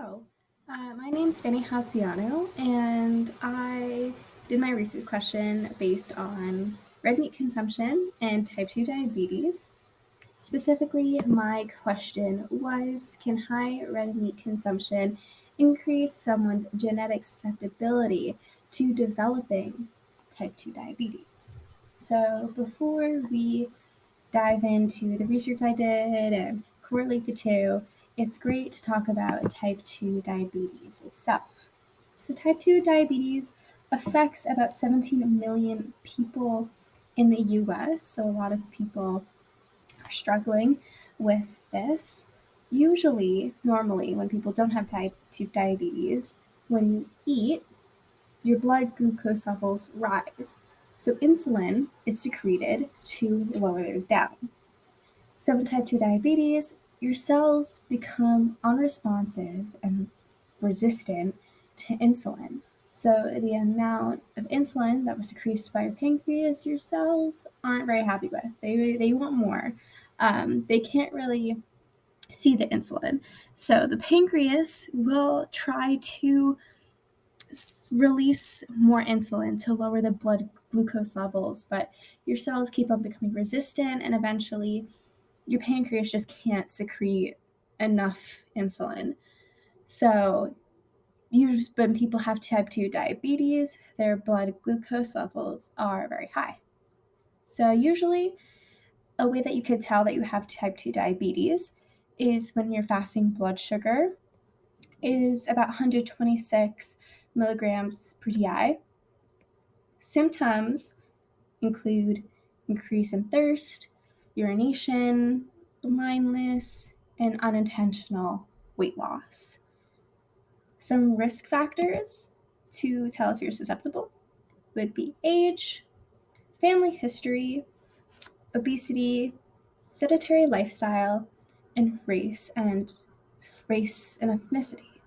Hello, my name's Annie Hatziano, and I did my research question based on red meat consumption and type 2 diabetes. Specifically, my question was, can high red meat consumption increase someone's genetic susceptibility to developing type 2 diabetes? So, before we dive into the research I did and correlate the two, it's great to talk about type 2 diabetes itself. So, type 2 diabetes affects about 17 million people in the US, so a lot of people are struggling with this. Normally, when people don't have type 2 diabetes, when you eat, your blood glucose levels rise. So, insulin is secreted to lower those down. So with type 2 diabetes, your cells become unresponsive and resistant to insulin. So the amount of insulin that was secreted by your pancreas, your cells aren't very happy with. They want more. They can't really see the insulin. So the pancreas will try to release more insulin to lower the blood glucose levels, but your cells keep on becoming resistant, and eventually your pancreas just can't secrete enough insulin. So, when people have type 2 diabetes, their blood glucose levels are very high. So, usually, a way that you could tell that you have type 2 diabetes is when your fasting blood sugar is about 126 milligrams per DI. Symptoms include increase in thirst, urination, blindness, and unintentional weight loss. Some risk factors to tell if you're susceptible would be age, family history, obesity, sedentary lifestyle, and race and ethnicity.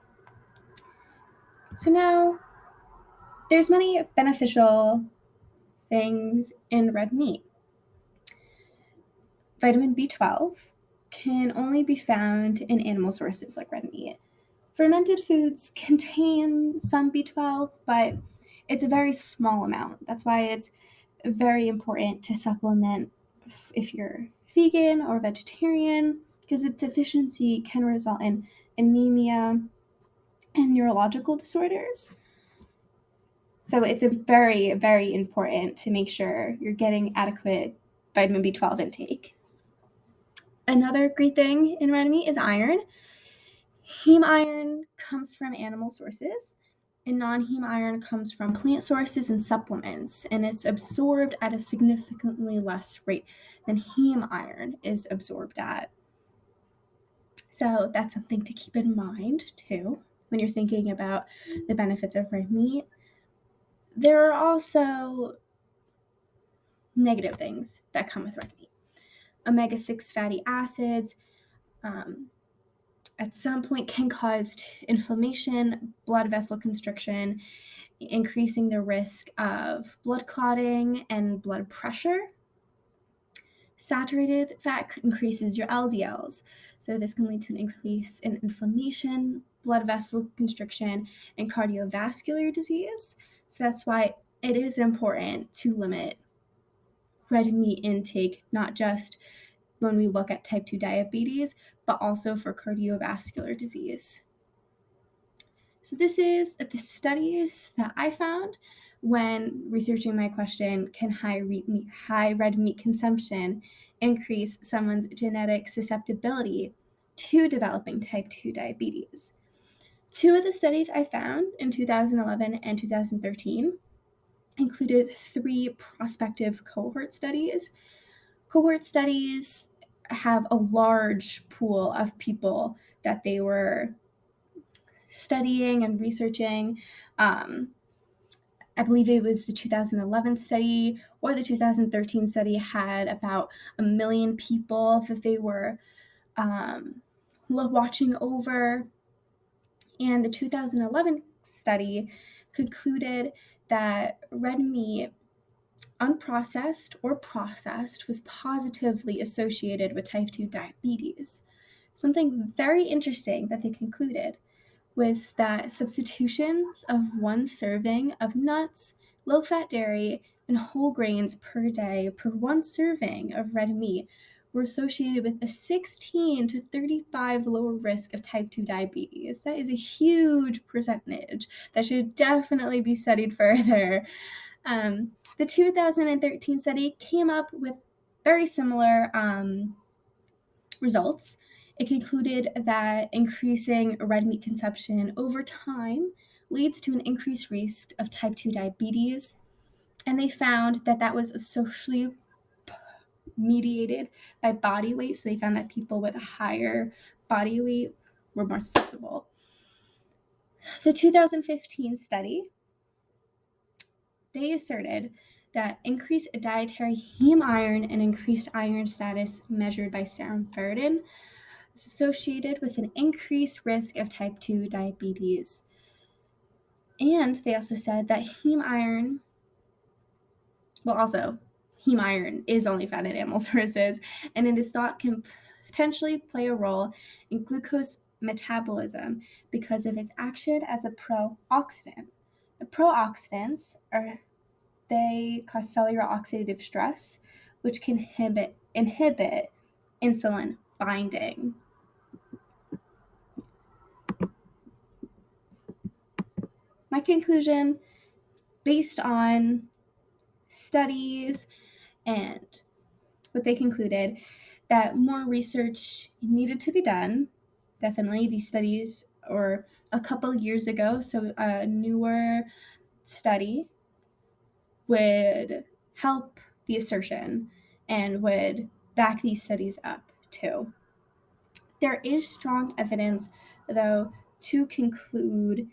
So now there's many beneficial things in red meat. Vitamin B12 can only be found in animal sources like red meat. Fermented foods contain some B12, but it's a very small amount. That's why it's very important to supplement if you're vegan or vegetarian, because its deficiency can result in anemia and neurological disorders. So it's a very, very important to make sure you're getting adequate vitamin B12 intake. Another great thing in red meat is iron. Heme iron comes from animal sources, and non-heme iron comes from plant sources and supplements, and it's absorbed at a significantly less rate than heme iron is absorbed at. So that's something to keep in mind too when you're thinking about the benefits of red meat. There are also negative things that come with red meat. Omega-6 fatty acids at some point can cause inflammation, blood vessel constriction, increasing the risk of blood clotting and blood pressure. Saturated fat increases your LDLs, so this can lead to an increase in inflammation, blood vessel constriction, and cardiovascular disease. So that's why it is important to limit red meat intake, not just when we look at type 2 diabetes, but also for cardiovascular disease. So this is the studies that I found when researching my question, can high red meat consumption increase someone's genetic susceptibility to developing type 2 diabetes? Two of the studies I found in 2011 and 2013 included three prospective cohort studies. Cohort studies have a large pool of people that they were studying and researching. I believe it was the 2011 study or the 2013 study had about 1 million people that they were watching over. And the 2011 study concluded that red meat, unprocessed or processed, was positively associated with type 2 diabetes. Something very interesting that they concluded was that substitutions of one serving of nuts, low-fat dairy, and whole grains per day per one serving of red meat were associated with a 16 to 35 lower risk of type 2 diabetes. That is a huge percentage that should definitely be studied further. The 2013 study came up with very similar results. It concluded that increasing red meat consumption over time leads to an increased risk of type 2 diabetes, and they found that that was socially mediated by body weight. So they found that people with a higher body weight were more susceptible. The 2015 study, they asserted that increased dietary heme iron and increased iron status measured by serum ferritin is associated with an increased risk of type 2 diabetes. And they also said that heme iron is only found in animal sources, and it is thought can potentially play a role in glucose metabolism because of its action as a pro-oxidant. The pro-oxidants cause cellular oxidative stress, which can inhibit insulin binding. My conclusion, based on studies and what they concluded, that more research needed to be done. Definitely, these studies are a couple years ago, so a newer study would help the assertion and would back these studies up too. There is strong evidence, though, to conclude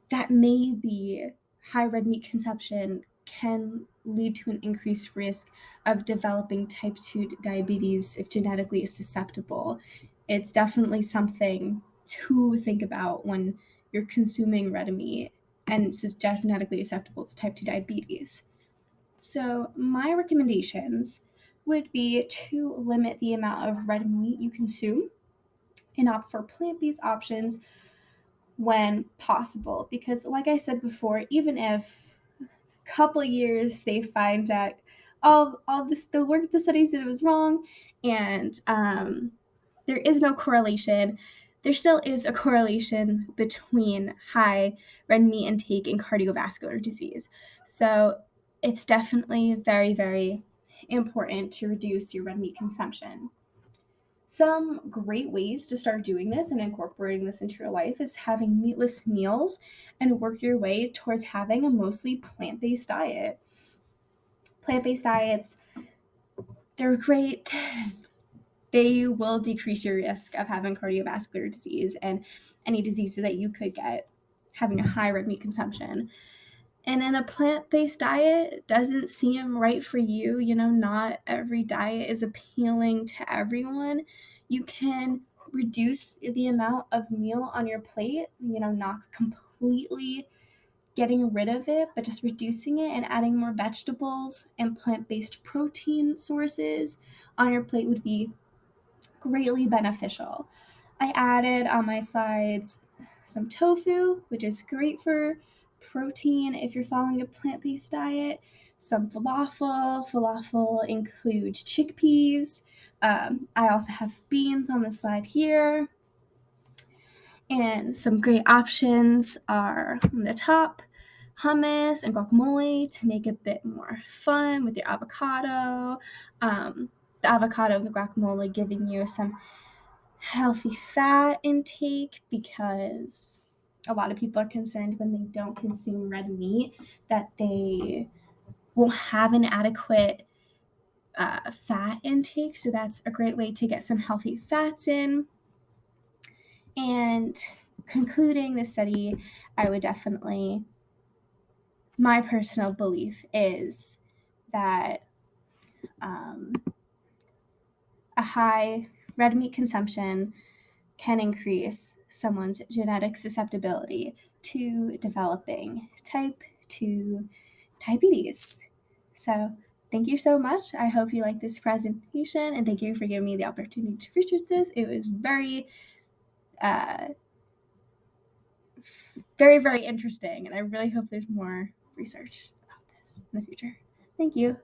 that maybe high red meat consumption can lead to an increased risk of developing type 2 diabetes if genetically susceptible. It's definitely something to think about when you're consuming red meat and it's genetically susceptible to type 2 diabetes. So my recommendations would be to limit the amount of red meat you consume and opt for plant-based options when possible, because like I said before, even if a couple of years they find out all this, the work the studies did was wrong, and there is no correlation, there still is a correlation between high red meat intake and cardiovascular disease. So it's definitely very, very important to reduce your red meat consumption. Some great ways to start doing this and incorporating this into your life is having meatless meals and work your way towards having a mostly plant-based diet. Plant-based diets, they're great. They will decrease your risk of having cardiovascular disease and any diseases that you could get having a high red meat consumption. And in a plant-based diet doesn't seem right for you, not every diet is appealing to everyone. You can reduce the amount of meal on your plate, not completely getting rid of it, but just reducing it and adding more vegetables and plant-based protein sources on your plate would be greatly beneficial. I added on my slides some tofu, which is great for protein if you're following a plant-based diet. Some falafel. Falafel includes chickpeas. I also have beans on the slide here. And some great options are on the top, hummus and guacamole to make it a bit more fun with your avocado. The avocado and the guacamole giving you some healthy fat intake, because a lot of people are concerned when they don't consume red meat that they won't have an adequate fat intake. So that's a great way to get some healthy fats in. And concluding the study, my personal belief is that a high red meat consumption can increase someone's genetic susceptibility to developing type 2 diabetes. So thank you so much. I hope you like this presentation, and thank you for giving me the opportunity to research this. It was very very, very interesting. And I really hope there's more research about this in the future. Thank you.